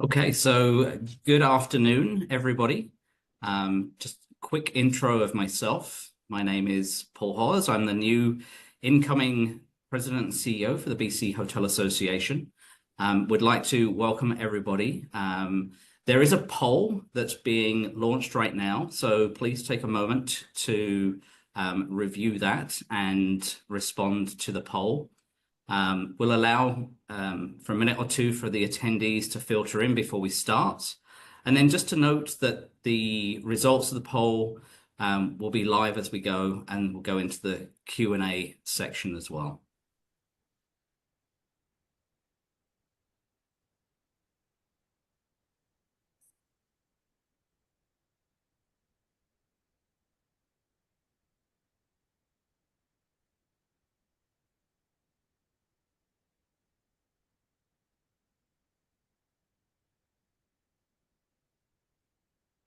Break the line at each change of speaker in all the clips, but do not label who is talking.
Okay, so good afternoon, everybody. Just a quick intro of myself. My name is Paul Hawes. I'm the new incoming president and CEO for the BC Hotel Association. Would like to welcome everybody. There is a poll that's being launched right now, so please take a moment to review that and respond to the poll. We'll allow for a minute or two for the attendees to filter in before we start. And then just to note that the results of the poll will be live as we go, and we'll go into the Q&A section as well.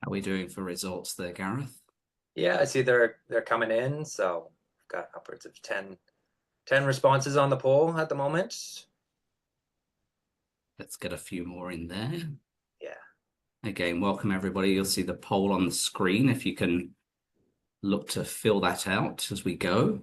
How are we doing for results there, Gareth?
Yeah, I see they're coming in, so I've got upwards of 10 responses on the poll at the moment.
Let's get a few more in there.
Yeah.
Again, welcome everybody. You'll see the poll on the screen if you can look to fill that out as we go.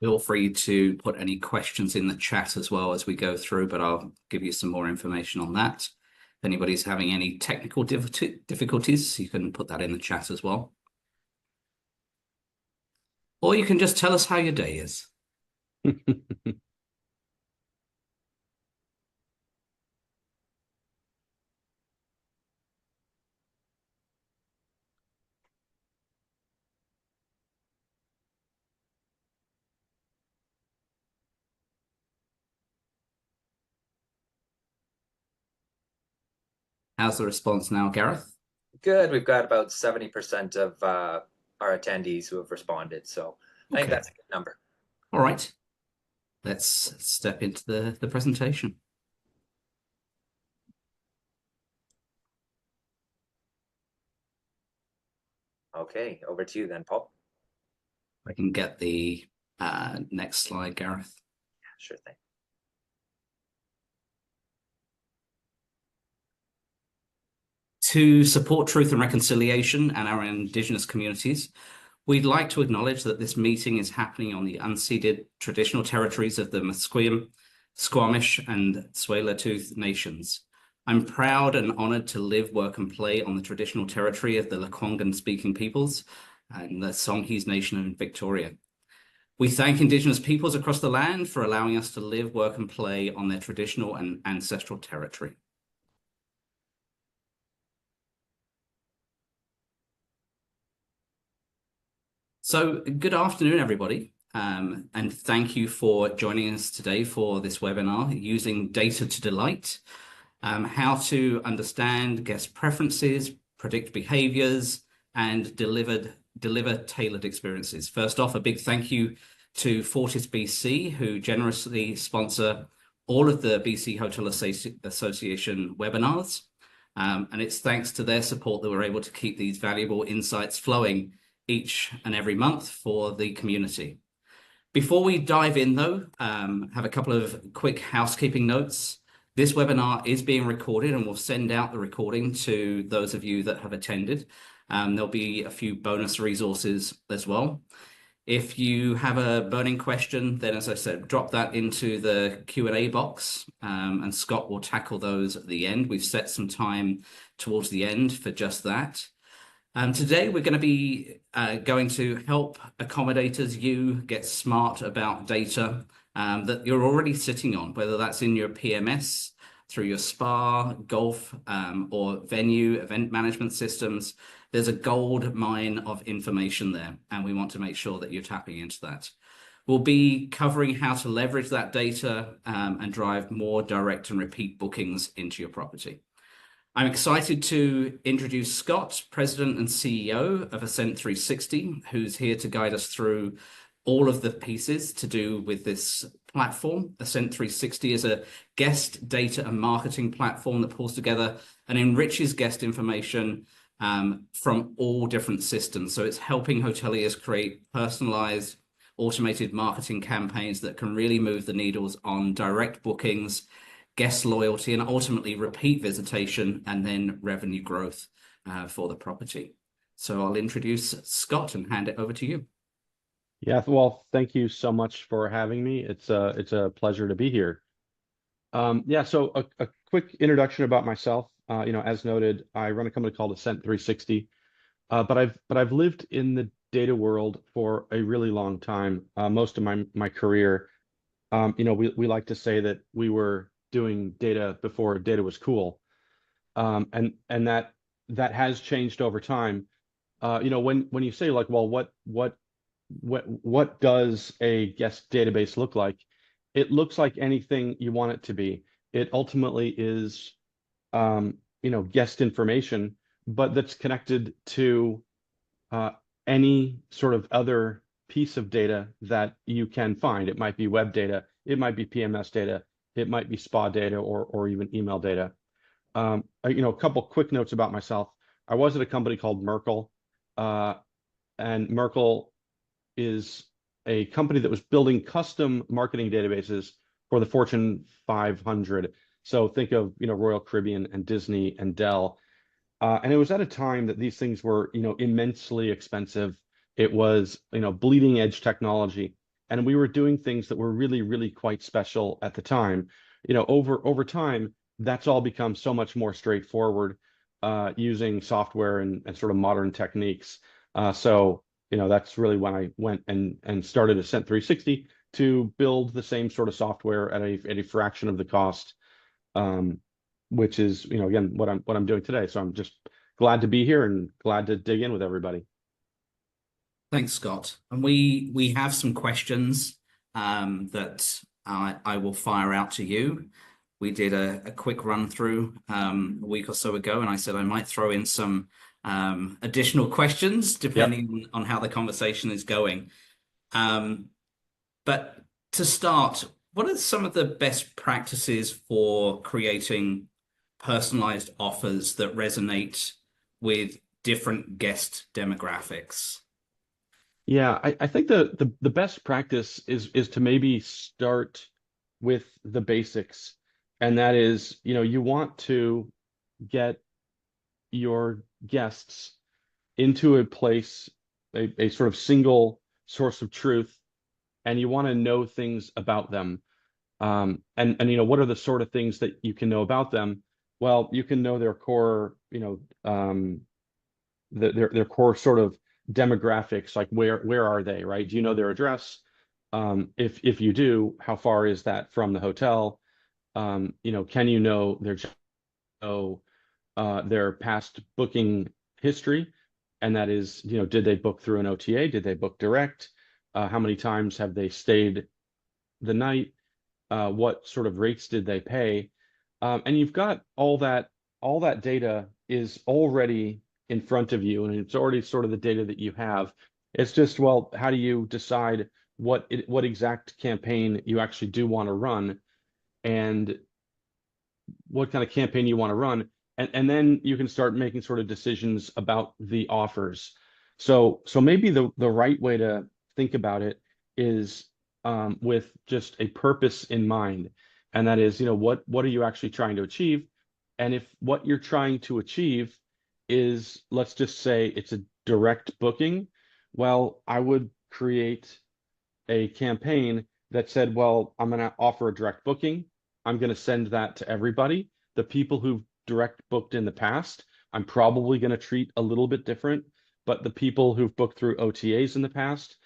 Feel free to put any questions in the chat as well as we go through, but I'll give you some more information on that. If anybody's having any technical difficulties, you can put that in the chat as well. Or you can just tell us how your day is. How's the response now, Gareth?
Good. We've got about 70% of our attendees who have responded, so I think that's a good number.
All right. Let's step into the presentation.
Okay, over to you then, Paul.
I can get the next slide, Gareth.
Yeah, sure thing.
To support truth and reconciliation and our Indigenous communities, we'd like to acknowledge that this meeting is happening on the unceded traditional territories of the Musqueam, Squamish, and Tsleil-Waututh nations. I'm proud and honored to live, work, and play on the traditional territory of the Lekwungen-speaking peoples and the Songhees Nation in Victoria. We thank Indigenous peoples across the land for allowing us to live, work, and play on their traditional and ancestral territory. So good afternoon, everybody, and thank you for joining us today for this webinar, Using Data to Delight, how to understand guest preferences, predict behaviors, and deliver tailored experiences. First off, a big thank you to Fortis BC, who generously sponsor all of the BC Hotel Association webinars. And it's thanks to their support that we're able to keep these valuable insights flowing each and every month for the community. Before we dive in, though, have a couple of quick housekeeping notes. This webinar is being recorded, and we'll send out the recording to those of you that have attended. There'll be a few bonus resources as well. If you have a burning question, then, as I said, drop that into the Q&A box, and Scott will tackle those at the end. We've set some time towards the end for just that. Today, we're going to be going to help accommodators you get smart about data that you're already sitting on, whether that's in your PMS, through your spa, golf, or venue, event management systems. There's a gold mine of information there, and we want to make sure that you're tapping into that. We'll be covering how to leverage that data and drive more direct and repeat bookings into your property. I'm excited to introduce Scott, President and CEO of Ascent360, who's here to guide us through all of the pieces to do with this platform. Ascent360 is a guest data and marketing platform that pulls together and enriches guest information from all different systems. So it's helping hoteliers create personalized, automated marketing campaigns that can really move the needles on direct bookings, guest loyalty, and ultimately repeat visitation and then revenue growth for the property. So I'll introduce Scott and hand it over to you.
Yeah, well, thank you so much for having me. It's a pleasure to be here. Yeah, so a quick introduction about myself. As noted, I run a company called Ascent360, but I've lived in the data world for a really long time. Most of my career, we like to say that we were doing data before data was cool, and that has changed over time. When you say like, well, what does a guest database look like? It looks like anything you want it to be. It ultimately is, guest information, but that's connected to any sort of other piece of data that you can find. It might be web data, it might be PMS data, it might be spa data, or even email data. A couple quick notes about myself. I was at a company called Merkle, and Merkle is a company that was building custom marketing databases for the Fortune 500. So think of, Royal Caribbean and Disney and Dell. And it was at a time that these things were, immensely expensive. It was, bleeding edge technology. And we were doing things that were really, really quite special at the time. Over time, that's all become so much more straightforward using software and sort of modern techniques. So that's really when I went and started Ascent360 to build the same sort of software at a fraction of the cost, which is, again, what I'm doing today. So I'm just glad to be here and glad to dig in with everybody.
Thanks, Scott. And we have some questions that I will fire out to you. We did a quick run through a week or so ago, and I said I might throw in some additional questions depending on how the conversation is going. But to start, what are some of the best practices for creating personalized offers that resonate with different guest demographics?
Yeah, I think the best practice is to maybe start with the basics, and that is, you want to get your guests into a place, a sort of single source of truth, and you want to know things about them. And what are the sort of things that you can know about them? Well, you can know their core, their core sort of demographics, like where are they, right? Do you know their address? If you do, how far is that from the hotel? Can you know their past booking history? And that is, did they book through an OTA? Did they book direct? How many times have they stayed the night? What sort of rates did they pay? And you've got all that data is already in front of you, and it's already sort of the data that you have. It's just, well, how do you decide what exact campaign you actually do want to run, and what kind of campaign you want to run, and then you can start making sort of decisions about the offers. So maybe the right way to think about it is with just a purpose in mind, and that is, what are you actually trying to achieve? And if what you're trying to achieve is, let's just say it's a direct booking, well, I would create a campaign that said, well, I'm going to offer a direct booking. I'm going to send that to everybody. The people who've direct booked in the past, I'm probably going to treat a little bit different, but the people who've booked through OTAs in the past,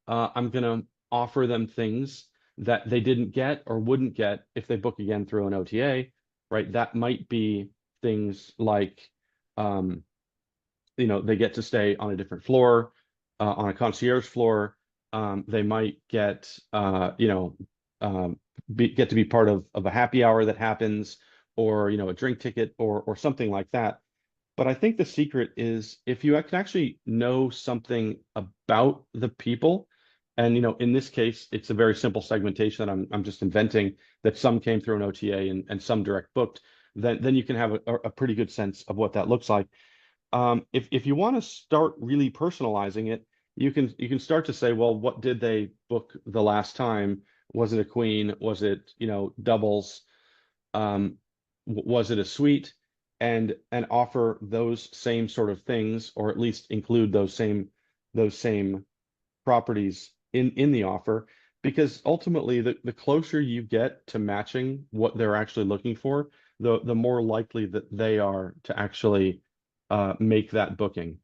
I'm going to offer them things that they didn't get or wouldn't get if they book again through an OTA, right? That might be things like, they get to stay on a different floor, on a concierge floor. They might get, get to be part of a happy hour that happens, or a drink ticket or something like that. But I think the secret is if you can actually know something about the people, and in this case, it's a very simple segmentation that I'm just inventing, that some came through an OTA and some direct booked, then you can have a pretty good sense of what that looks like. If you want to start really personalizing it, you can start to say, well, what did they book the last time? Was it a queen? Was it doubles? Was it a suite? And offer those same sort of things, or at least include those same properties in the offer, because ultimately the closer you get to matching what they're actually looking for, the more likely that they are to actually make that booking.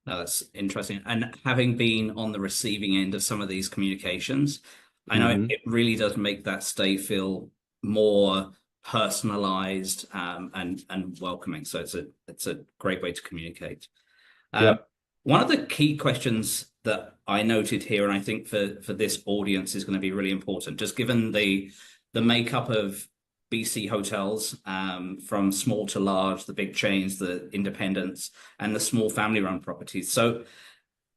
No, that's interesting. And having been on the receiving end of some of these communications, I know
Hmm.
it really does make that stay feel more personalized, and welcoming. So it's a great way to communicate. Um,
Yep.
One of the key questions that I noted here, and I think for this audience is going to be really important, just given the makeup of BC hotels, from small to large, the big chains, the independents, and the small family-run properties. So,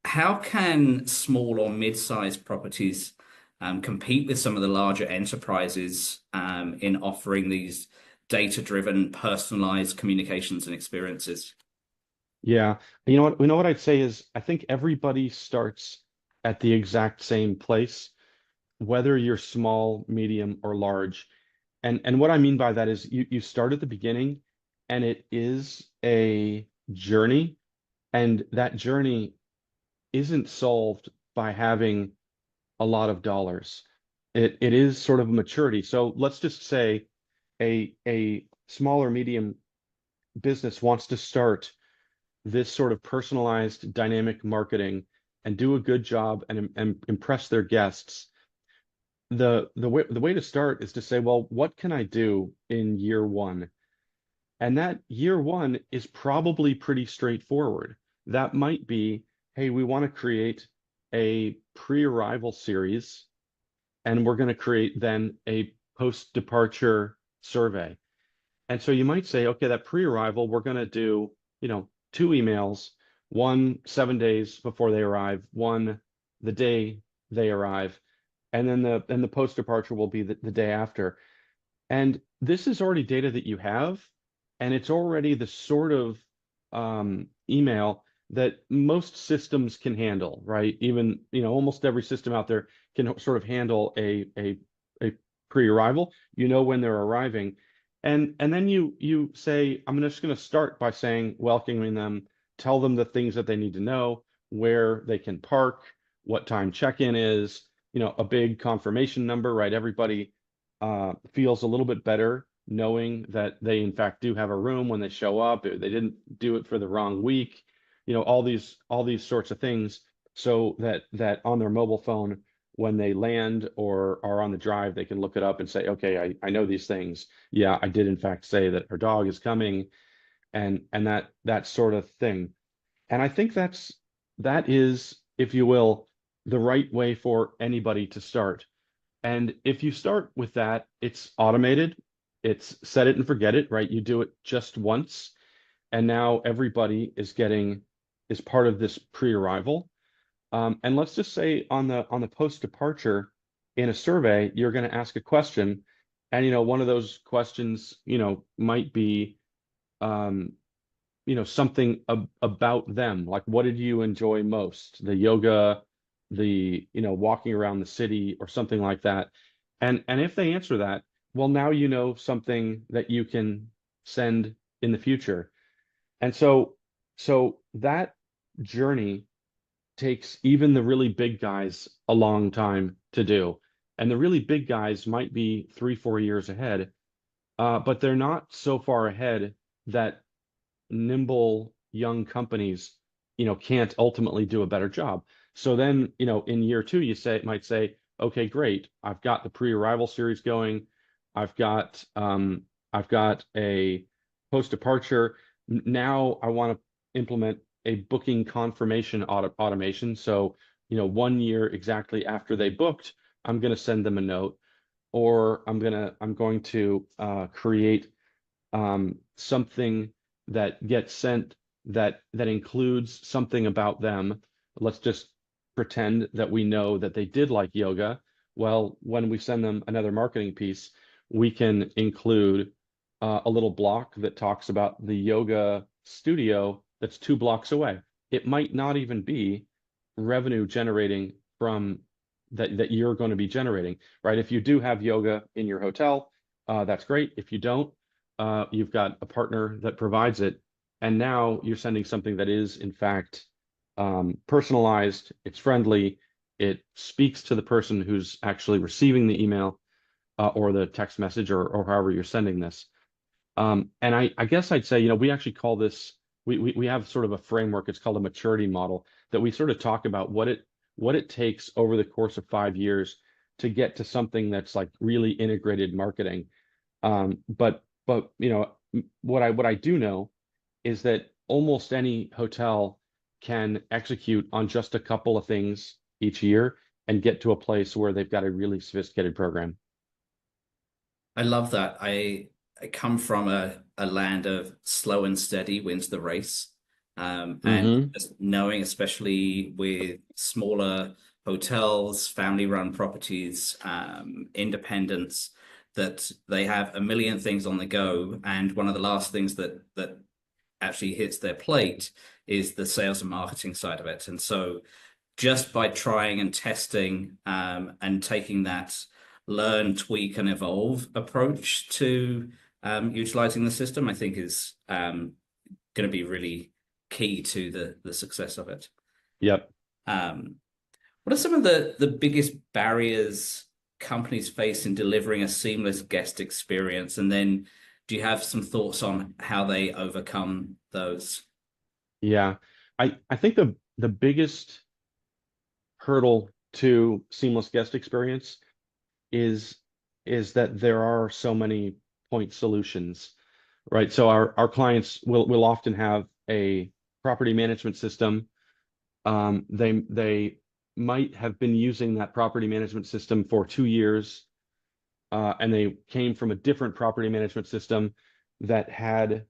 how can small or mid-sized properties compete with some of the larger enterprises in offering these data-driven, personalized communications and experiences?
Yeah. You know what I'd say is I think everybody starts at the exact same place, whether you're small, medium, or large. And what I mean by that is you start at the beginning, and it is a journey, and that journey isn't solved by having a lot of dollars. It is sort of a maturity. So let's just say a small or medium business wants to start this sort of personalized dynamic marketing and do a good job and impress their guests. The way to start is to say, well, what can I do in year one? And that year one is probably pretty straightforward. That might be, hey, we want to create a pre-arrival series, and we're going to create then a post-departure survey. And so you might say, okay, that pre-arrival, we're going to do, two emails, one 7 days before they arrive, one the day they arrive, and then the post-departure will be the day after. And this is already data that you have, and it's already the sort of email that most systems can handle, right? Even, almost every system out there can sort of handle a pre-arrival. You know when they're arriving. And then you say, I'm just going to start by saying, welcoming them, tell them the things that they need to know, where they can park, what time check-in is, a big confirmation number, right? Everybody feels a little bit better knowing that they in fact do have a room when they show up. They didn't do it for the wrong week. All these sorts of things, so that on their mobile phone, when they land or are on the drive, they can look it up and say, okay, I know these things. Yeah, I did in fact say that her dog is coming, and that sort of thing. And I think that is, if you will, the right way for anybody to start. And if you start with that, it's automated. It's set it and forget it, right? You do it just once, and now everybody is part of this pre-arrival. And let's just say on the post-departure, in a survey, you're going to ask a question, and one of those questions, might be um, something about them, like what did you enjoy most, the yoga, the walking around the city, or something like that. And if they answer that, well, now you know something that you can send in the future. And so that journey takes even the really big guys a long time to do, and the really big guys might be 3 4 years ahead, but they're not so far ahead that nimble young companies, can't ultimately do a better job. So then, in year two, might say, okay, great. I've got the pre-arrival series going. I've got a post-departure. Now I want to implement a booking confirmation automation. So, 1 year exactly after they booked, I'm going to send them a note. or I'm going to create something that gets sent that includes something about them. Let's just pretend that we know that they did like yoga. Well, when we send them another marketing piece, we can include a little block that talks about the yoga studio that's 2 blocks away. It might not even be revenue generating from that you're going to be generating, right? If you do have yoga in your hotel, that's great. If you don't, you've got a partner that provides it. And now you're sending something that is, in fact, personalized, it's friendly, it speaks to the person who's actually receiving the email or the text message or however you're sending this. And I guess I'd say, we actually call this, we have sort of a framework, it's called a maturity model, that we sort of talk about what it takes over the course of 5 years to get to something that's like really integrated marketing. But what I do know is that almost any hotel can execute on just a couple of things each year and get to a place where they've got a really sophisticated program.
I love that. I come from a land of slow and steady wins the race. And just knowing, especially with smaller hotels, family-run properties, independents, that they have a million things on the go, and one of the last things that actually hits their plate is the sales and marketing side of it. And so just by trying and testing and taking that learn, tweak, and evolve approach to utilizing the system, I think is going to be really key to the success of it.
Yep.
What are some of the biggest barriers companies face in delivering a seamless guest experience? And then do you have some thoughts on how they overcome those?
Yeah, I think the biggest hurdle to seamless guest experience is that there are so many point solutions, right? So our clients will often have a property management system. They might have been using that property management system for 2 years, and they came from a different property management system that had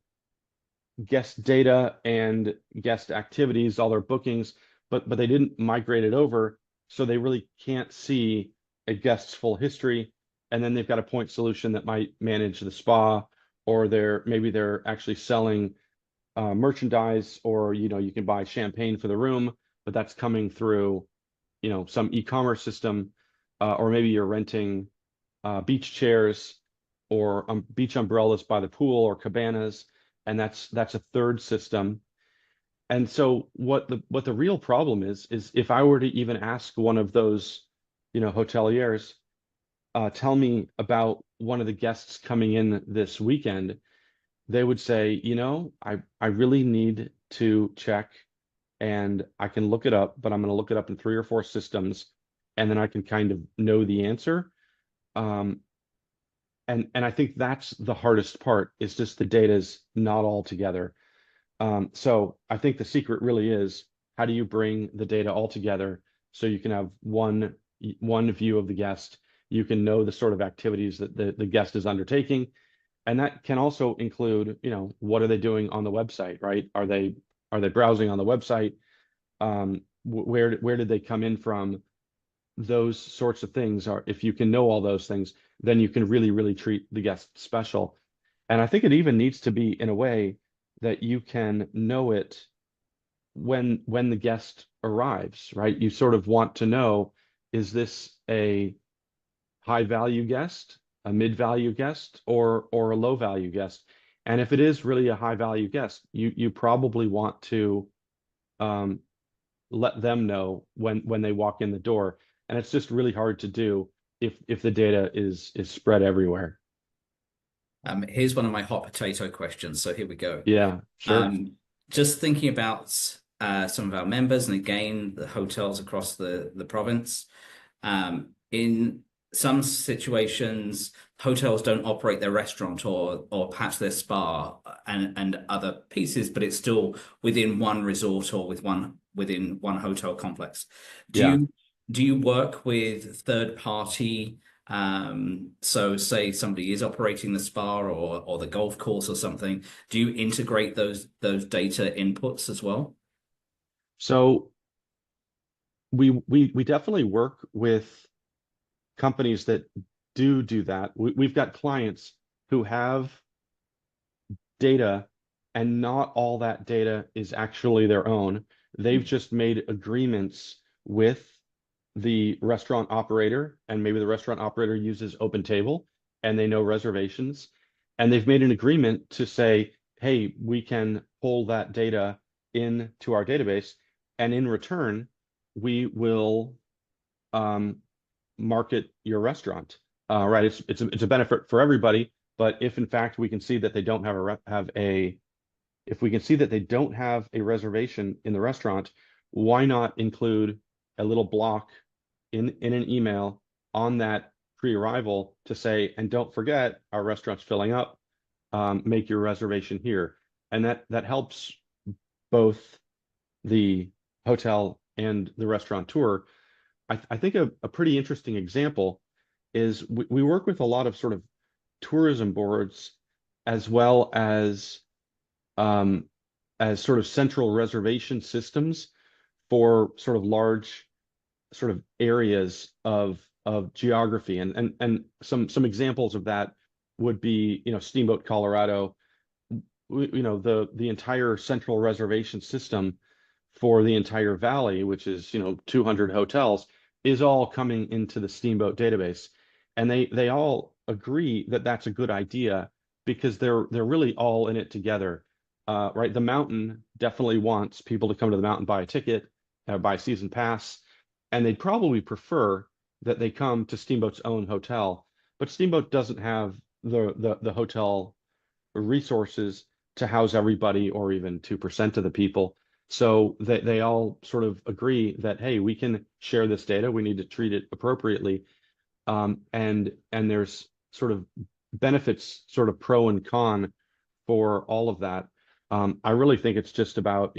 guest data and guest activities, all their bookings, but they didn't migrate it over, so they really can't see a guest's full history. And then they've got a point solution that might manage the spa, or maybe they're actually selling merchandise, or you can buy champagne for the room, but that's coming through some e-commerce system, or maybe you're renting beach chairs or beach umbrellas by the pool or cabanas, and that's a third system. And so what the real problem is if I were to even ask one of those hoteliers, tell me about one of the guests coming in this weekend, they would say, I really need to check, and I can look it up, but I'm going to look it up in 3 or 4 systems, and then I can kind of know the answer. And I think that's the hardest part, is just the data's not all together. So I think the secret really is, how do you bring the data all together so you can have one view of the guest? You can know the sort of activities that the guest is undertaking. And that can also include, what are they doing on the website, right? Are they browsing on the website? Where did they come in from? Those sorts of things are, if you can know all those things, then you can really, really treat the guest special. And I think it even needs to be in a way that you can know it when the guest arrives, right? You sort of want to know, is this a high value guest, a mid value guest, or a low value guest? And if it is really a high value guest, you probably want to let them know when they walk in the door. And it's just really hard to do if the data is spread everywhere.
Here's one of my hot potato questions. So here we go.
Yeah, sure.
Just thinking about some of our members, and again, the hotels across the province. In some situations, hotels don't operate their restaurant or perhaps their spa and other pieces, but it's still within one resort or within one hotel complex. Do you work with third-party So say somebody is operating the spa or the golf course or something, do you integrate those data inputs as well?
So we definitely work with companies that do that. We've got clients who have data, and not all that data is actually their own. They've just made agreements with the restaurant operator, and maybe the restaurant operator uses Open Table and they know reservations. And they've made an agreement to say, hey, we can pull that data into our database, and in return, we will market your restaurant. Right? It's a benefit for everybody. But if in fact we can see that they don't if we can see that they don't have a reservation in the restaurant, why not include a little block in an email on that pre-arrival to say, and don't forget, our restaurant's filling up. Make your reservation here, and that helps both the hotel and the restaurateur. I think a pretty interesting example is we work with a lot of sort of tourism boards, as well as sort of central reservation systems for sort of large sort of areas of geography, and some examples of that would be, Steamboat, Colorado. The entire central reservation system for the entire valley, which is 200 hotels, is all coming into the Steamboat database, and they all agree that that's a good idea because they're really all in it together. Right? The mountain definitely wants people to come to the mountain, buy a ticket, buy a season pass, and they'd probably prefer that they come to Steamboat's own hotel. But Steamboat doesn't have the hotel resources to house everybody, or even 2% of the people. So they all sort of agree that, hey, we can share this data. We need to treat it appropriately. And there's sort of benefits, sort of pro and con for all of that. I really think it's just about,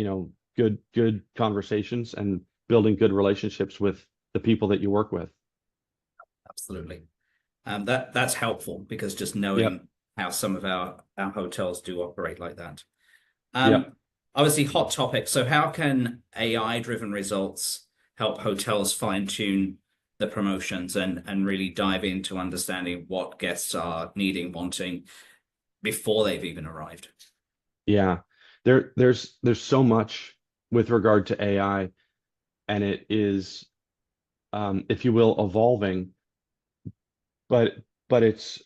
good conversations and building good relationships with the people that you work with.
Absolutely. That's helpful, because just knowing
Yep.
how some of our hotels do operate like that.
Yep.
Obviously, hot topic. So how can AI-driven results help hotels fine-tune the promotions and really dive into understanding what guests are needing, wanting before they've even arrived?
Yeah. There's so much with regard to AI, and it is, if you will, evolving, but it's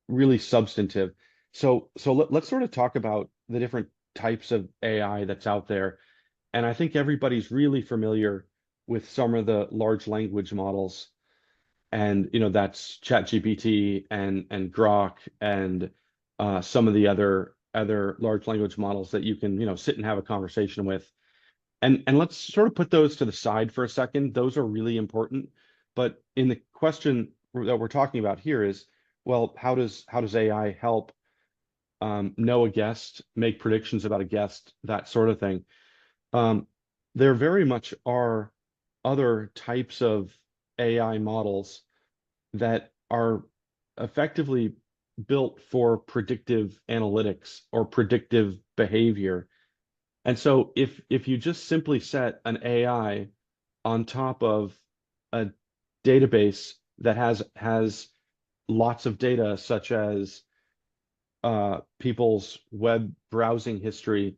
really substantive. So let's sort of talk about the different types of AI that's out there. And I think everybody's really familiar with some of the large language models, and that's ChatGPT and Grok, and some of the other large language models that you can sit and have a conversation with. And let's sort of put those to the side for a second. Those are really important. But in the question that we're talking about here is, well, how does AI help know a guest, make predictions about a guest, that sort of thing? There very much are other types of AI models that are effectively built for predictive analytics or predictive behavior. And so if you just simply set an AI on top of a database that has lots of data, such as people's web browsing history,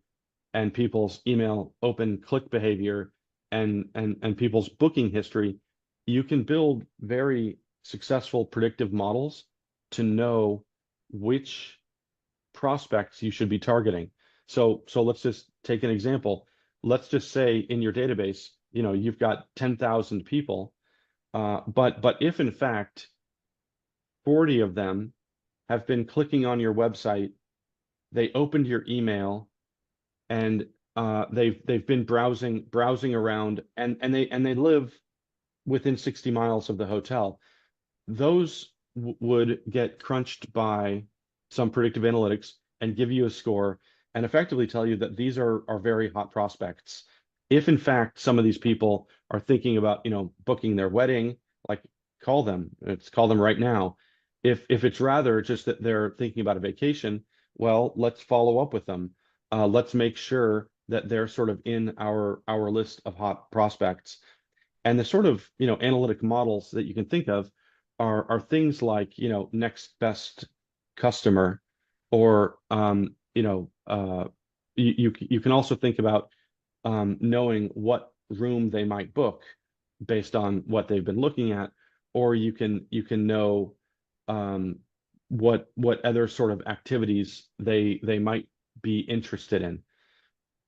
and people's email open click behavior, and people's booking history, you can build very successful predictive models to know which prospects you should be targeting. So let's just take an example. Let's just say in your database, you've got 10,000 people, but if in fact 40 of them have been clicking on your website, they opened your email, and they've been browsing around, and they live within 60 miles of the hotel, those would get crunched by some predictive analytics and give you a score, and effectively tell you that these are very hot prospects. If in fact some of these people are thinking about booking their wedding, like call them. It's call them right now. If it's rather just that they're thinking about a vacation, well, let's follow up with them. Let's make sure that they're sort of in our list of hot prospects. And the sort of, analytic models that you can think of are things like, next best customer, or you can also think about knowing what room they might book based on what they've been looking at, or you can know what other sort of activities they might be interested in.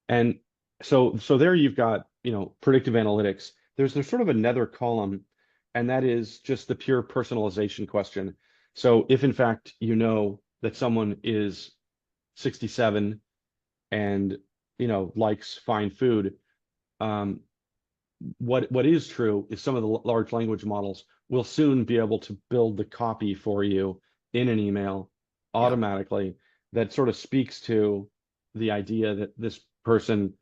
And so there you've got, predictive analytics. There's sort of another column, and that is just the pure personalization question. So if in fact you know that someone is 67 and likes fine food, what is true is some of the large language models will soon be able to build the copy for you in an email automatically, that sort of speaks to the idea that this person,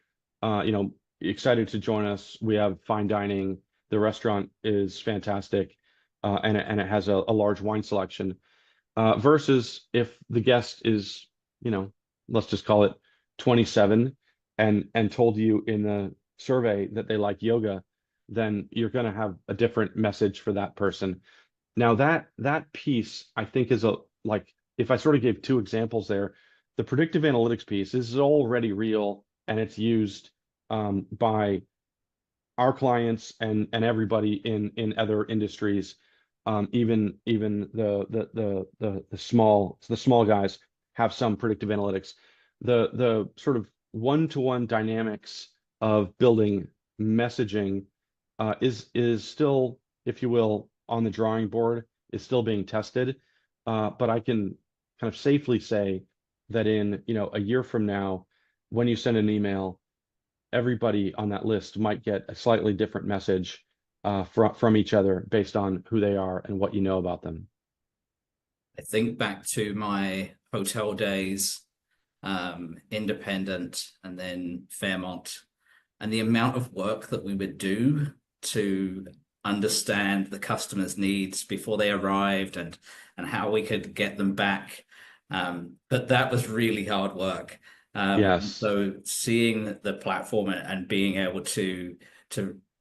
excited to join us. We have fine dining. The restaurant is fantastic, and it has a large wine selection. Versus if the guest is, let's just call it 27, and told you in the survey that they like yoga, then you're going to have a different message for that person. Now that piece, I think, is like, if I sort of gave two examples there, the predictive analytics piece is already real, and it's used by our clients and everybody in other industries. Even the small guys have some predictive analytics. The sort of one-to-one dynamics of building messaging is still, if you will, on the drawing board, is still being tested. But I can kind of safely say that in a year from now, when you send an email, everybody on that list might get a slightly different message from each other based on who they are and what you know about them.
I think back to my hotel days, Independent and then Fairmont, and the amount of work that we would do to understand the customer's needs before they arrived, and how we could get them back. But that was really hard work.
Yes.
So seeing the platform and being able to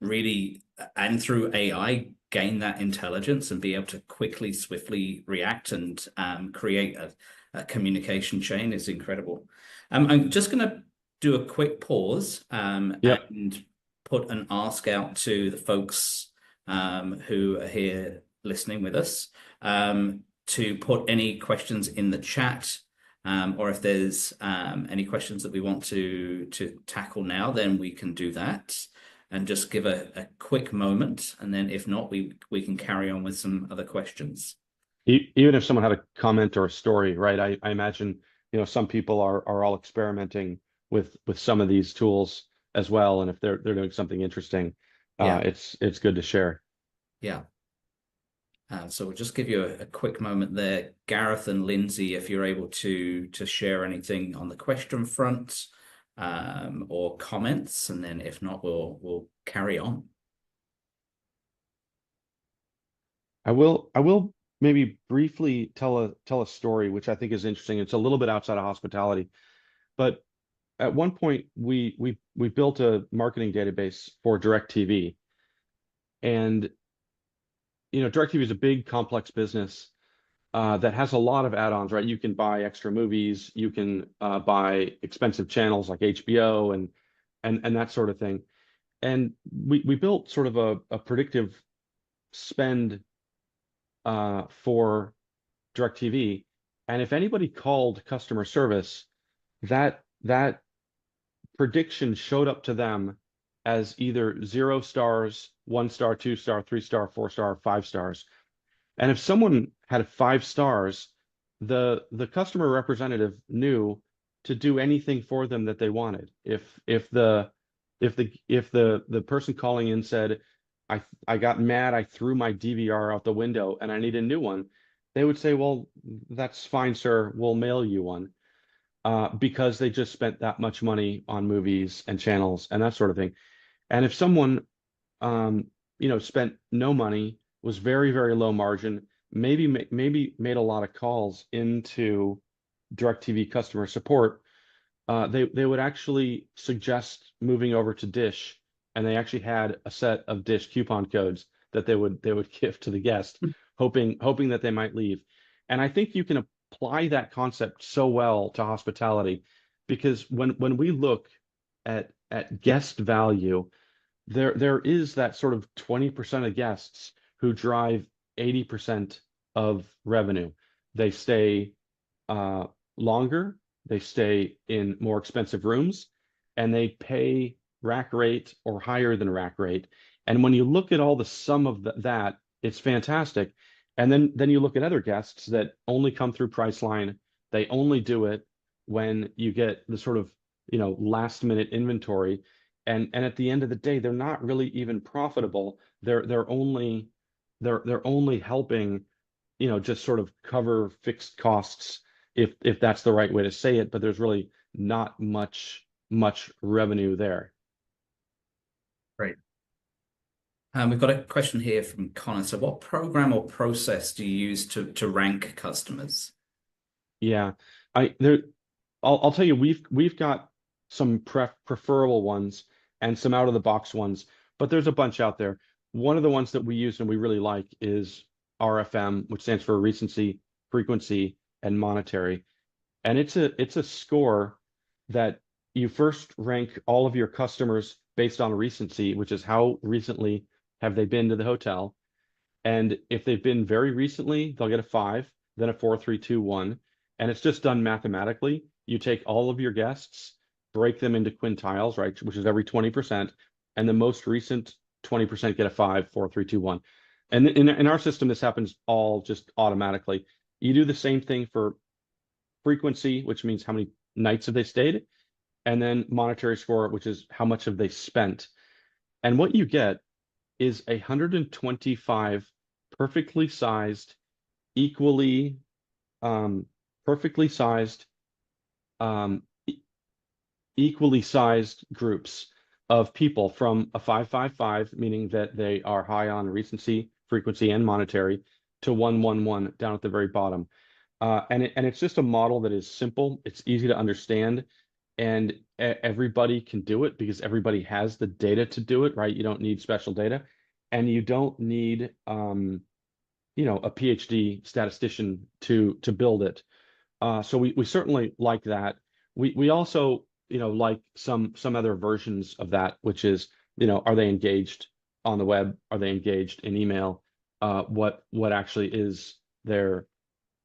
really, and through AI, gain that intelligence and be able to quickly, swiftly react and create a communication chain is incredible. I'm just going to do a quick pause and put an ask out to the folks who are here listening with us, to put any questions in the chat, or if there's any questions that we want to tackle now, then we can do that, and just give a quick moment, and then if not, we can carry on with some other questions.
Even if someone had a comment or a story, right? I imagine some people are all experimenting with some of these tools as well, and if they're doing something interesting, it's good to share.
Yeah. So we'll just give you a quick moment there, Gareth and Lindsay, if you're able to share anything on the question front, or comments, and then if not, we'll carry on.
I will maybe briefly tell a story which I think is interesting. It's a little bit outside of hospitality, but at one point we built a marketing database for DirecTV, and DirecTV is a big, complex business that has a lot of add-ons, right? You can buy extra movies, you can buy expensive channels like HBO and that sort of thing. And we built sort of a predictive spend for DirecTV, and if anybody called customer service, that prediction showed up to them as either 0 stars, 1 star, 2 star, 3 star, 4 star, 5 stars. And if someone had 5 stars, the customer representative knew to do anything for them that they wanted. If the person calling in said, I got mad, I threw my DVR out the window and I need a new one, they would say, well, that's fine, sir, we'll mail you one. Because they just spent that much money on movies and channels and that sort of thing. And if someone spent no money was very, very low margin, maybe made a lot of calls into DirecTV customer support, they would actually suggest moving over to Dish, and they actually had a set of Dish coupon codes that they would give to the guest, hoping that they might leave. And I think you can apply that concept so well to hospitality, because when we look at guest value, there is that sort of 20% of guests who drive 80% of revenue. They stay longer, they stay in more expensive rooms, and they pay rack rate or higher than rack rate. And when you look at all the sum of that, it's fantastic. And then you look at other guests that only come through Priceline. They only do it when you get the sort of, last minute inventory. And at the end of the day, they're not really even profitable. They're only helping, just sort of cover fixed costs, if that's the right way to say it, but there's really not much revenue there.
Great. We've got a question here from Connor. So what program or process do you use to rank customers?
Yeah, I'll tell you, we've got some preferable ones and some out of the box ones, but there's a bunch out there. One of the ones that we use and we really like is RFM, which stands for recency, frequency, and monetary. And it's a score that you first rank all of your customers based on recency, which is how recently have they been to the hotel. And if they've been very recently, they'll get a 5, then a 4, 3, 2, 1. And it's just done mathematically. You take all of your guests, break them into quintiles, right, which is every 20%, and the most recent 20% get a 5, 4, 3, 2, 1. And in our system, this happens all just automatically. You do the same thing for frequency, which means how many nights have they stayed, and then monetary score, which is how much have they spent. And what you get is 125 perfectly sized, equally perfectly sized, equally sized groups of people, from a 555, meaning that they are high on recency, frequency, and monetary, to 111 down at the very bottom. And it's just a model that is simple, it's easy to understand, and everybody can do it because everybody has the data to do it, right? You don't need special data, and you don't need a PhD statistician to build it. So we certainly like that. We also like some other versions of that, which is, are they engaged on the web? Are they engaged in email? What actually is their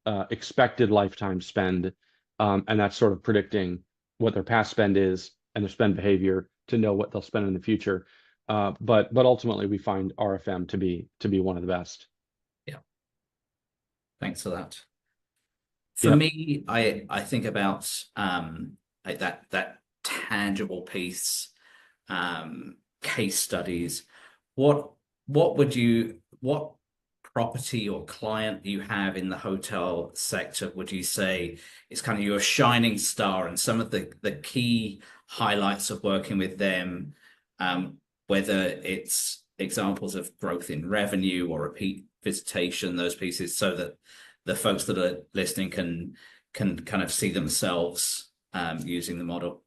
expected lifetime spend? And that's sort of predicting what their past spend is and their spend behavior to know what they'll spend in the future. But ultimately, we find RFM to be one of the best.
Yeah. Thanks for that. For me, I think about like that tangible piece, case studies. What property or client you have in the hotel sector would you say is kind of your shining star, and some of the key highlights of working with them, whether it's examples of growth in revenue or repeat visitation, those pieces, so that the folks that are listening can kind of see themselves using the model?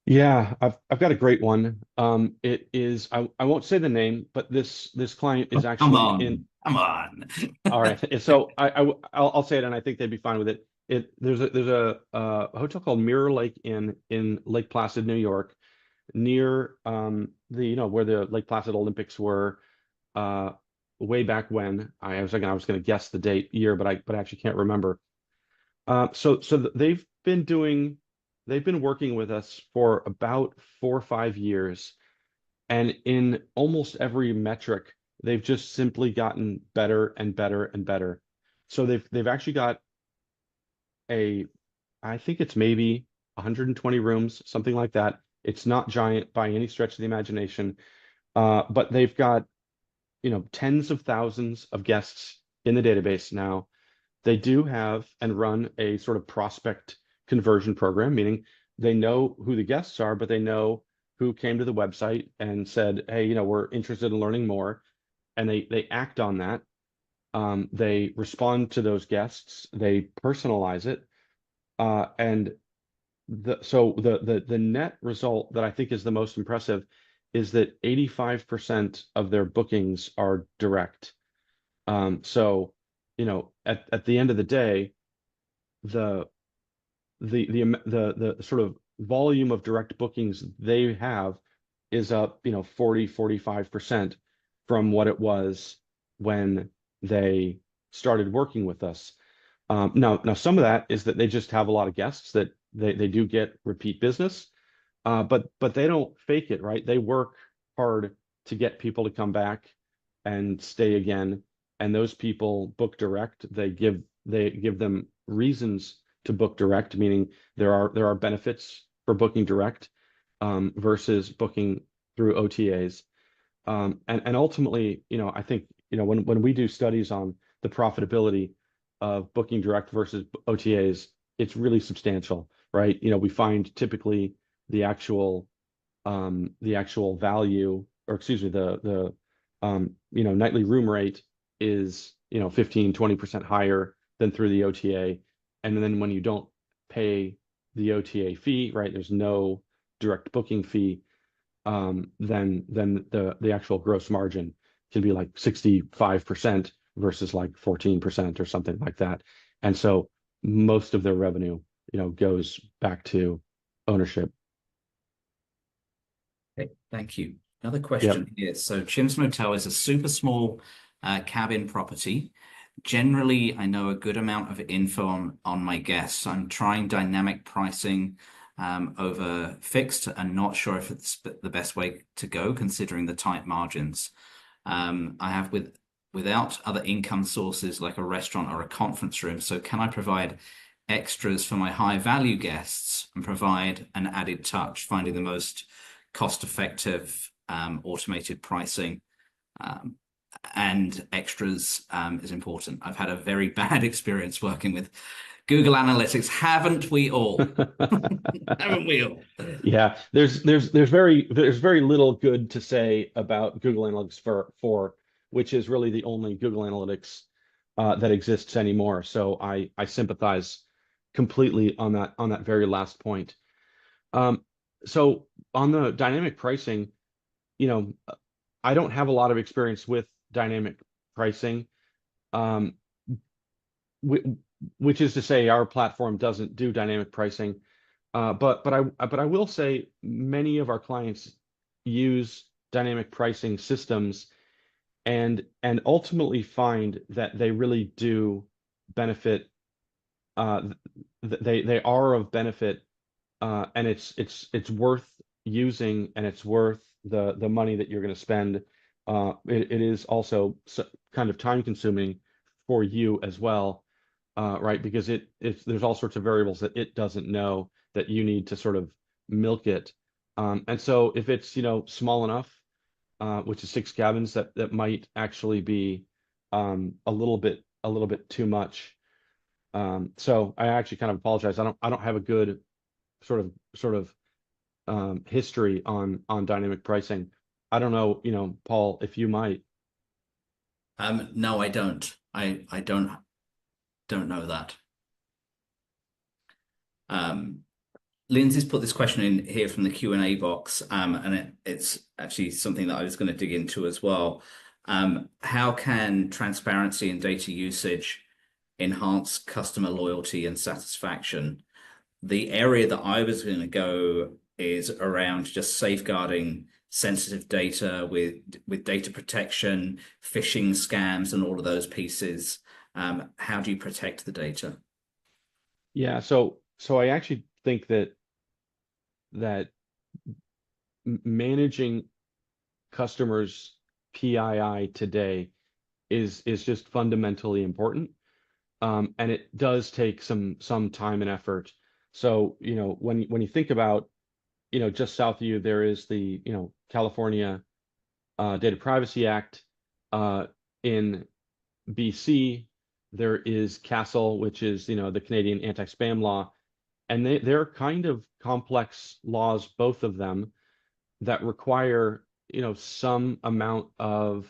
Yeah, I've got a great one. It is, I won't say the name, but this client is actually
Come on.
All right. So I'll say it, and I think they'd be fine with it. There's a hotel called Mirror Lake Inn in Lake Placid, New York, near where the Lake Placid Olympics were way back when. I was going to guess the date, year, but I actually can't remember. So they've been working with us for about 4 or 5 years, and in almost every metric, they've just simply gotten better and better and better. So they've actually got I think it's maybe 120 rooms, something like that. It's not giant by any stretch of the imagination, but they've got tens of thousands of guests in the database now. They do have and run a sort of prospect conversion program, meaning they know who the guests are, but they know who came to the website and said, hey, we're interested in learning more. and they act on that. They respond to those guests, they personalize it, and the net result that I think is the most impressive is that 85% of their bookings are direct. So, at the end of the day, the sort of volume of direct bookings they have is up, 40-45% from what it was when they started working with us. Now some of that is that they just have a lot of guests that they do get repeat business, but they don't fake it, right? They work hard to get people to come back and stay again, and those people book direct. They give them reasons to book direct, meaning there are benefits for booking direct versus booking through OTAs. And ultimately, I think, when we do studies on the profitability of booking direct versus OTAs, it's really substantial, right? We find typically the actual value, or excuse me, the nightly room rate is 15-20% higher than through the OTA. And then when you don't pay the OTA fee, right, there's no direct booking fee, then the actual gross margin can be like 65% versus like 14% or something like that. And so most of their revenue, goes back to ownership.
Okay, thank you. Another question here. So Chim's Motel is a super small cabin property. Generally, I know a good amount of info on my guests. I'm trying dynamic pricing over fixed and not sure if it's the best way to go considering the tight margins. I have without other income sources like a restaurant or a conference room. So can I provide extras for my high value guests and provide an added touch, finding the most cost-effective automated pricing? And extras is important. I've had a very bad experience working with Google Analytics, haven't we all? Haven't we all?
Yeah, there's very little good to say about Google Analytics for which is really the only Google Analytics that exists anymore. So I sympathize completely on that very last point. So on the dynamic pricing, I don't have a lot of experience with dynamic pricing, which is to say our platform doesn't do dynamic pricing. But I will say many of our clients use dynamic pricing systems and ultimately find that they really do benefit. They are of benefit, and it's worth using, and it's worth the money that you're going to spend. It is also kind of time consuming for you as well, right? Because there's all sorts of variables that it doesn't know that you need to sort of milk it. And so if it's small enough, which is 6 cabins, that might actually be a little bit too much. So I actually kind of apologize. I don't have a good sort of history on dynamic pricing. I don't know, Paul, if you might.
No, I don't. I don't know that. Lindsay's put this question in here from the Q&A box, and it's actually something that I was going to dig into as well. How can transparency and data usage enhance customer loyalty and satisfaction? The area that I was going to go is around just safeguarding sensitive data with data protection, phishing scams, and all of those pieces. How do you protect the data?
Yeah, so I actually think that managing customers' PII today is just fundamentally important, and it does take some time and effort. So when you think about just south of you, there is the California Data Privacy Act. In BC, there is CASL, which is the Canadian anti-spam law, and they're kind of complex laws, both of them, that require some amount of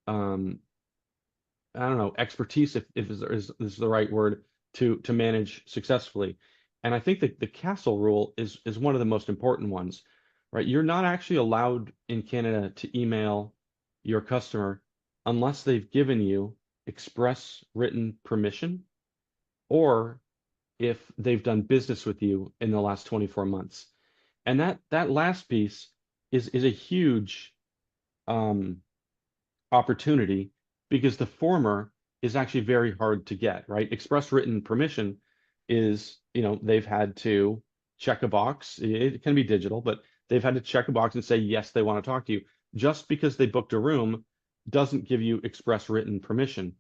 I don't know, expertise, if is the right word, to manage successfully. And I think that the castle rule is one of the most important ones, right? You're not actually allowed in Canada to email your customer unless they've given you express written permission, or if they've done business with you in the last 24 months. And that last piece is a huge um, opportunity, because the former is actually very hard to get, right? Express written permission is, they've had to check a box. It can be digital, but they've had to check a box and say, yes, they want to talk to you. Just because they booked a room doesn't give you express written permission.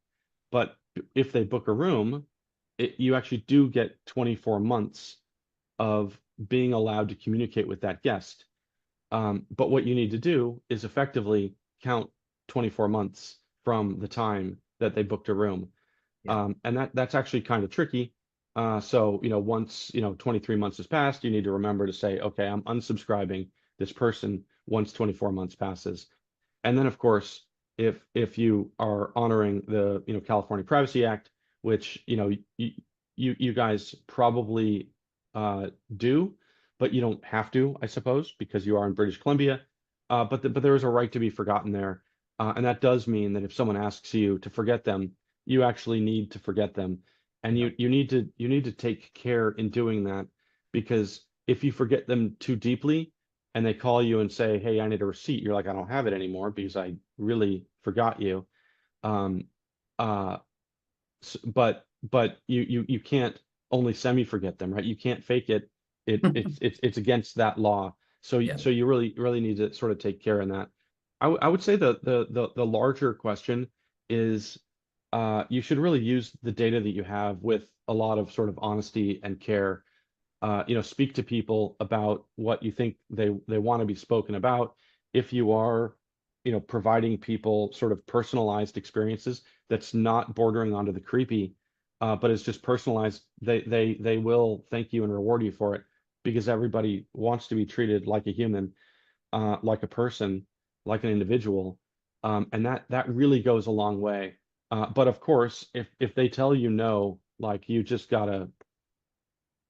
But if they book a room, you actually do get 24 months of being allowed to communicate with that guest. But what you need to do is effectively count 24 months from the time that they booked a room.
Yeah.
And that's actually kind of tricky. So, once, 23 months has passed, you need to remember to say, okay, I'm unsubscribing this person once 24 months passes. And then, of course, if you are honoring the, California Privacy Act, which, you guys probably do, but you don't have to, I suppose, because you are in British Columbia. But there is a right to be forgotten there. And that does mean that if someone asks you to forget them, you actually need to forget them. And
Yeah.
you need to take care in doing that, because if you forget them too deeply and they call you and say, hey, I need a receipt, you're like, I don't have it anymore because I really forgot you. Um, uh, but you can't only semi forget them, right? You can't fake it. It's against that law. So
Yeah.
so you really need to sort of take care in that. I would say the larger question is, you should really use the data that you have with a lot of sort of honesty and care. Speak to people about what you think they want to be spoken about. If you are, providing people sort of personalized experiences that's not bordering onto the creepy, but it's just personalized, they will thank you and reward you for it, because everybody wants to be treated like a human, like a person, like an individual, and that really goes a long way. But of course, if they tell you no, like, you just gotta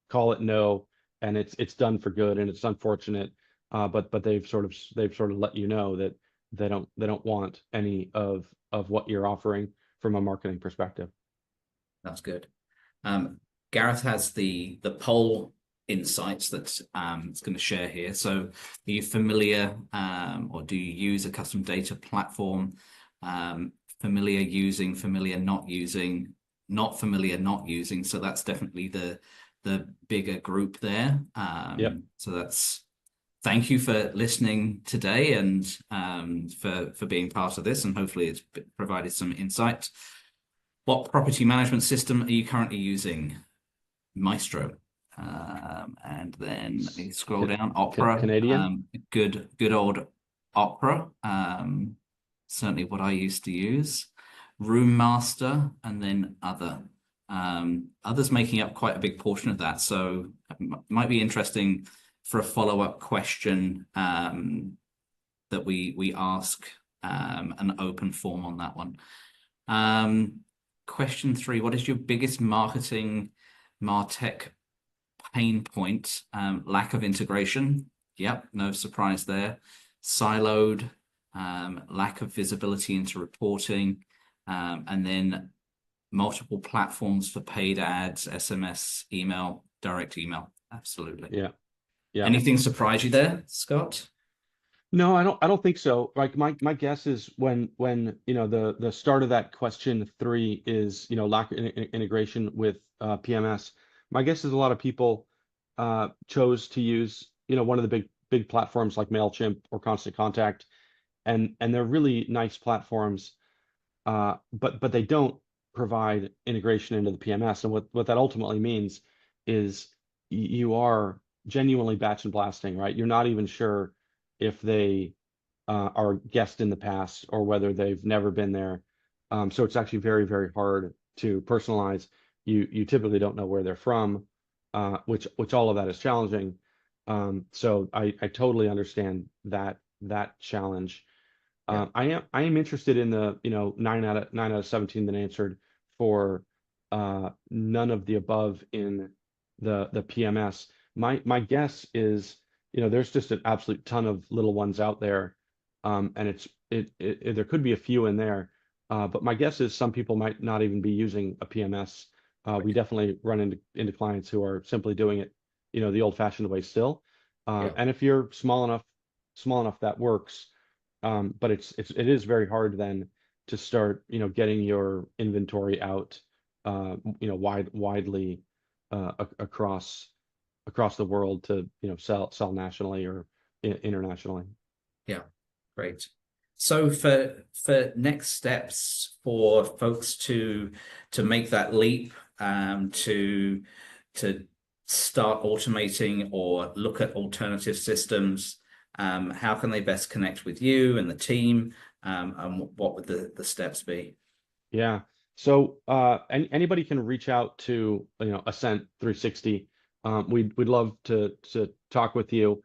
call it no, and it's done for good, and it's unfortunate, but they've sort of let you know that they don't want any of what you're offering from a marketing perspective.
That's good. Um, Gareth has the poll insights that it's going to share here. So, are you familiar, or do you use a custom data platform? Familiar using, familiar not using, not familiar not using. So that's definitely the bigger group there.
Yep.
So that's thank you for listening today, and for being part of this, and hopefully it's provided some insight. What property management system are you currently using? Maestro. And then let me scroll down. Opera.
Canadian.
Good old Opera. Certainly what I used to use. Room Master, and then other. Others making up quite a big portion of that. So it might be interesting for a follow-up question that we ask, an open form on that one. Question 3, what is your biggest MarTech pain point? Lack of integration. Yep, no surprise there. Siloed, lack of visibility into reporting, and then multiple platforms for paid ads, SMS, email, direct email. Absolutely.
Yeah. Yeah.
Anything surprise you there, Scott?
No, I don't think so. Like, my guess is when the start of that question 3 is, lack of integration with PMS. My guess is a lot of people chose to use, one of the big platforms like MailChimp or Constant Contact, and they're really nice platforms, but they don't provide integration into the PMS. And what that ultimately means is you are genuinely batch and blasting, right? You're not even sure if they are guests in the past or whether they've never been there. So it's actually very, very hard to personalize. You typically don't know where they're from, which all of that is challenging. So I totally understand that challenge.
Yeah.
I am interested in the 9 out of 17 that answered for none of the above in the PMS. My guess is there's just an absolute ton of little ones out there, and there could be a few in there, but my guess is some people might not even be using a PMS. We definitely run into clients who are simply doing it the old-fashioned way still,
Yeah.
and if you're small enough that works. But it is very hard then to start, getting your inventory out, widely across the world to, sell nationally or internationally.
Yeah, great. So for next steps for folks to make that leap, to start automating or look at alternative systems, how can they best connect with you and the team, and what would the steps be?
Yeah. So anybody can reach out to Ascent360. We'd love to talk with you.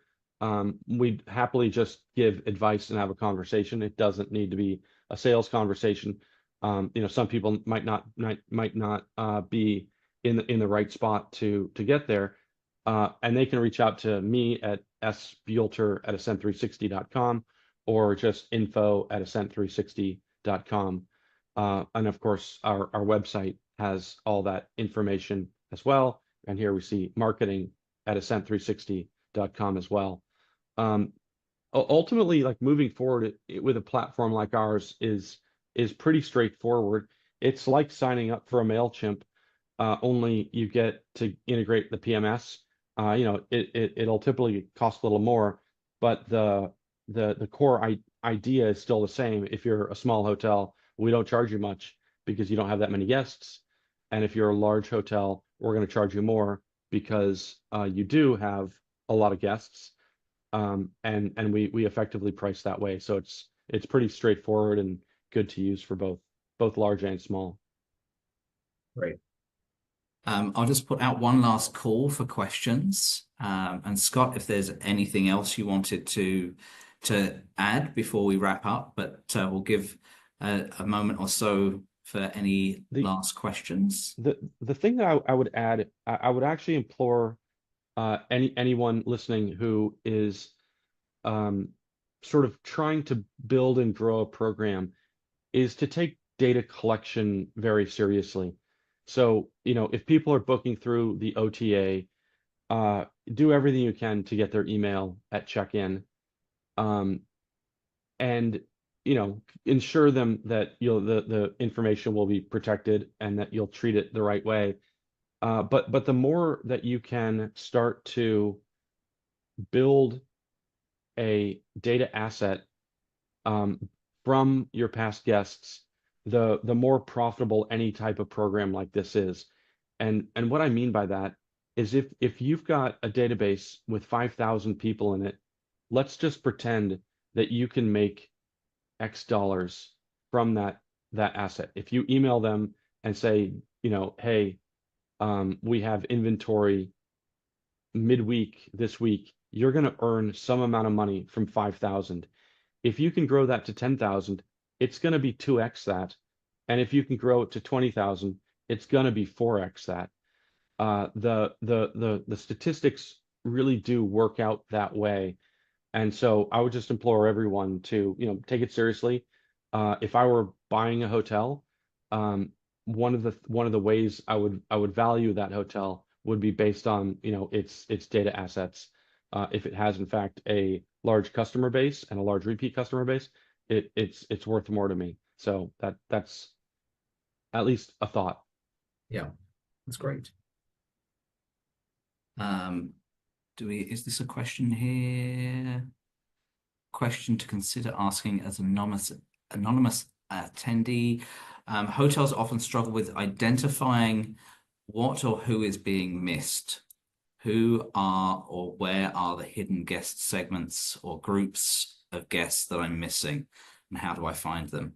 We'd happily just give advice and have a conversation. It doesn't need to be a sales conversation. Some people might not be in the right spot to get there, and they can reach out to me at sbuelter@ascent360.com or just info@ascent360.com. And of course, our website has all that information as well. And here we see marketing at ascent360.com as well. Ultimately, like moving forward with a platform like ours is pretty straightforward. It's like signing up for a MailChimp, only you get to integrate the PMS. It'll typically cost a little more, but the core idea is still the same. If you're a small hotel, we don't charge you much because you don't have that many guests. And if you're a large hotel, we're going to charge you more because you do have a lot of guests. And we effectively price that way. So it's pretty straightforward and good to use for both large and small.
Great. I'll just put out one last call for questions. And Scott, if there's anything else you wanted to add before we wrap up, but we'll give a moment or so for any last questions.
The thing that I would add, I would actually implore anyone listening who is sort of trying to build and grow a program is to take data collection very seriously. So, if people are booking through the OTA, do everything you can to get their email at check-in, and ensure them that the information will be protected and that you'll treat it the right way. But the more that you can start to build a data asset from your past guests, the more profitable any type of program like this is. And what I mean by that is if you've got a database with 5,000 people in it, let's just pretend that you can make X dollars from that asset. If you email them and say, hey, we have inventory midweek this week, you're going to earn some amount of money from 5,000. If you can grow that to 10,000, it's going to be 2x that. And if you can grow it to 20,000, it's going to be 4x that. The statistics really do work out that way. And so I would just implore everyone to, take it seriously. If I were buying a hotel, one of the ways I would value that hotel would be based on, its data assets. If it has in fact a large customer base and a large repeat customer base, it's worth more to me. So that's at least a thought.
Yeah, that's great. Is this a question here? Question to consider asking as anonymous attendee. Hotels often struggle with identifying what or who is being missed. Who are or where are the hidden guest segments or groups of guests that I'm missing, and how do I find them?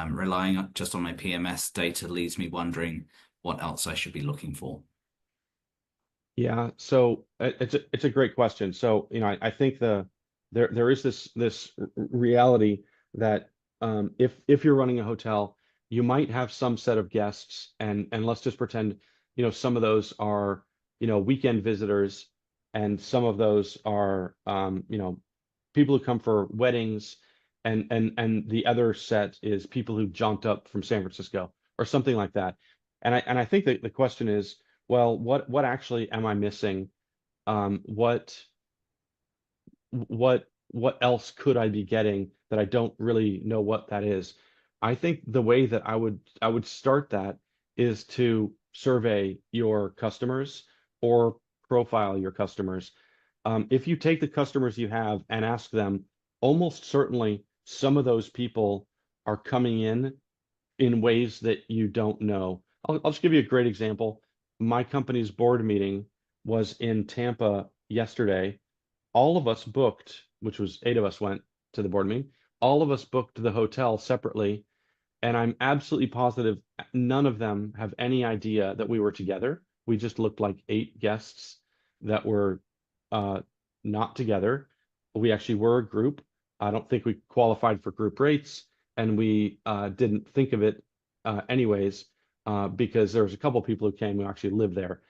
Relying just on my PMS data leaves me wondering what else I should be looking for.
Yeah, so it's a great question. So I think there is this reality that if you're running a hotel, you might have some set of guests, and let's just pretend, some of those are, weekend visitors, and some of those are, people who come for weddings, and the other set is people who jaunt up from San Francisco or something like that. And I think that the question is, well, what actually am I missing? What what else could I be getting that I don't really know what that is? I think the way that I would start that is to survey your customers or profile your customers. If you take the customers you have and ask them, almost certainly some of those people are coming in ways that you don't know. I'll just give you a great example. My company's board meeting was in Tampa yesterday. All of us booked, which was 8 of us went to the board meeting. All of us booked the hotel separately, and I'm absolutely positive none of them have any idea that we were together. We just looked like 8 guests that were not together. We actually were a group. I don't think we qualified for group rates, and we didn't think of it anyways, because there was a couple people who came who actually lived there.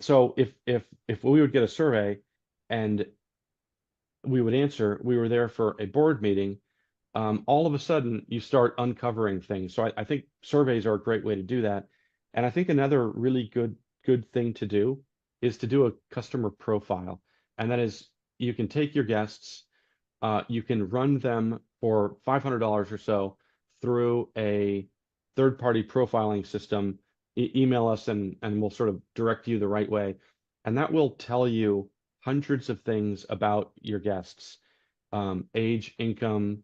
So if we would get a survey and we would answer, we were there for a board meeting, all of a sudden you start uncovering things. So I think surveys are a great way to do that. And I think another really good thing to do is to do a customer profile. And that is, you can take your guests, you can run them for $500 or so through a third-party profiling system. Email us and we'll sort of direct you the right way. And that will tell you hundreds of things about your guests: age, income,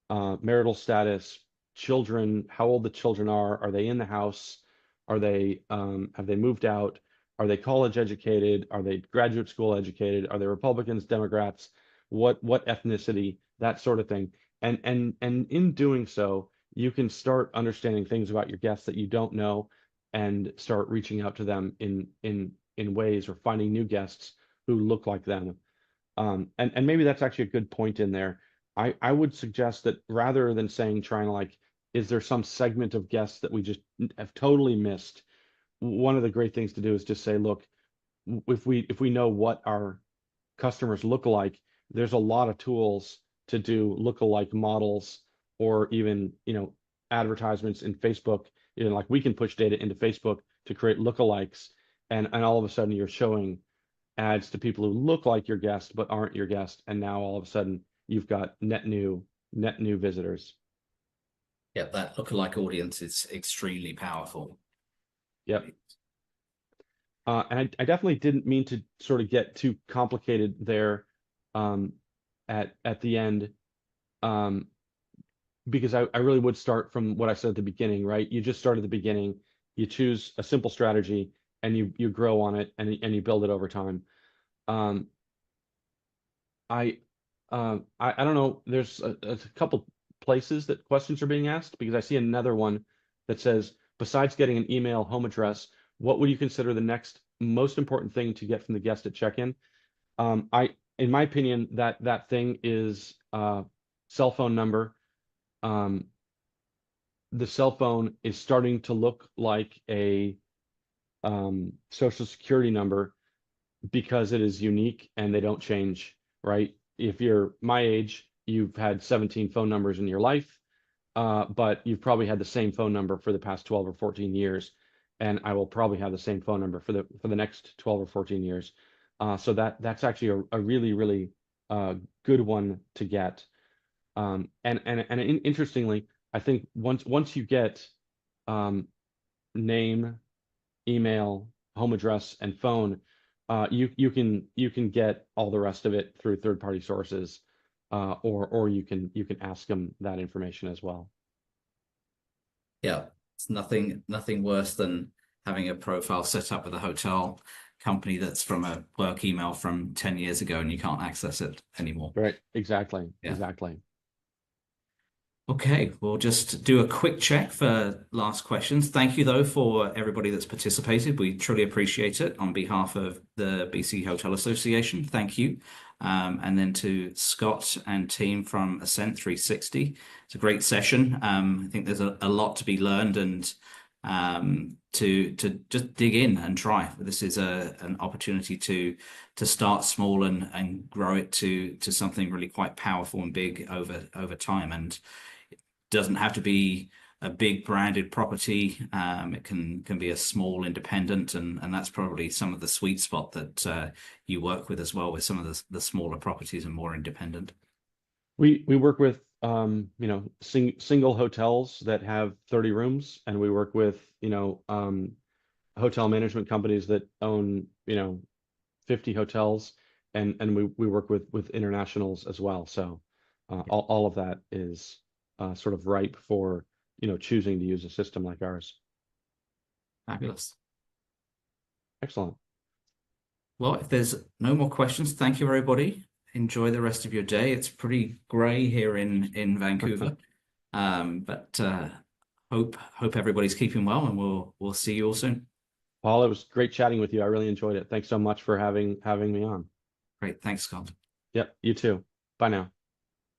marital status, children, how old the children are they in the house, are they have they moved out, are they college educated, are they graduate school educated, are they Republicans, Democrats, what ethnicity, that sort of thing. And in doing so, you can start understanding things about your guests that you don't know, and start reaching out to them in ways, or finding new guests who look like them. And maybe that's actually a good point in there. I would suggest that rather than trying to, like, is there some segment of guests that we just have totally missed? One of the great things to do is just say, look, if we know what our customers look like, there's a lot of tools to do lookalike models, or even, advertisements in Facebook. Like, we can push data into Facebook to create lookalikes, and all of a sudden you're showing ads to people who look like your guest but aren't your guest, and now all of a sudden you've got net new visitors.
Yeah, that lookalike audience is extremely powerful.
Yep. And I definitely didn't mean to sort of get too complicated there at the end, because I really would start from what I said at the beginning, right? You just start at the beginning, you choose a simple strategy, and you grow on it, and you build it over time. I don't know. There's a couple places that questions are being asked, because I see another one that says, besides getting an email, home address, what would you consider the next most important thing to get from the guest at check-in? In my opinion, that thing is cell phone number. The cell phone is starting to look like a social security number, because it is unique and they don't change, right? If you're my age, you've had 17 phone numbers in your life, but you've probably had the same phone number for the past 12 or 14 years. And I will probably have the same phone number for the next 12 or 14 years. So that's actually a really, really good one to get. And interestingly, I think once you get name, email, home address, and phone, you can get all the rest of it through third-party sources, or you can ask them that information as well.
Yeah, it's nothing worse than having a profile set up with a hotel company that's from a work email from 10 years ago and you can't access it anymore.
Right. Exactly.
Yeah.
Exactly.
Okay, we'll just do a quick check for last questions. Thank you, though, for everybody that's participated. We truly appreciate it on behalf of the BC Hotel Association. Thank you. And then to Scott and team from Ascent360. It's a great session. I think there's a lot to be learned and to just dig in and try. This is an opportunity to start small and grow it to something really quite powerful and big over time. And doesn't have to be a big branded property. It can be a small independent, and that's probably some of the sweet spot that you work with as well, with some of the smaller properties and more independent.
We work with single hotels that have 30 rooms, and we work with hotel management companies that own 50 hotels, and we work with internationals as well. So all of that is sort of ripe for choosing to use a system like ours.
Fabulous.
Excellent.
Well, if there's no more questions, thank you, everybody. Enjoy the rest of your day. It's pretty grey here in Vancouver, but hope everybody's keeping well, and we'll see you all soon.
Paul, it was great chatting with you. I really enjoyed it. Thanks so much for having me on.
Great. Thanks, Scott.
Yep, you too. Bye now.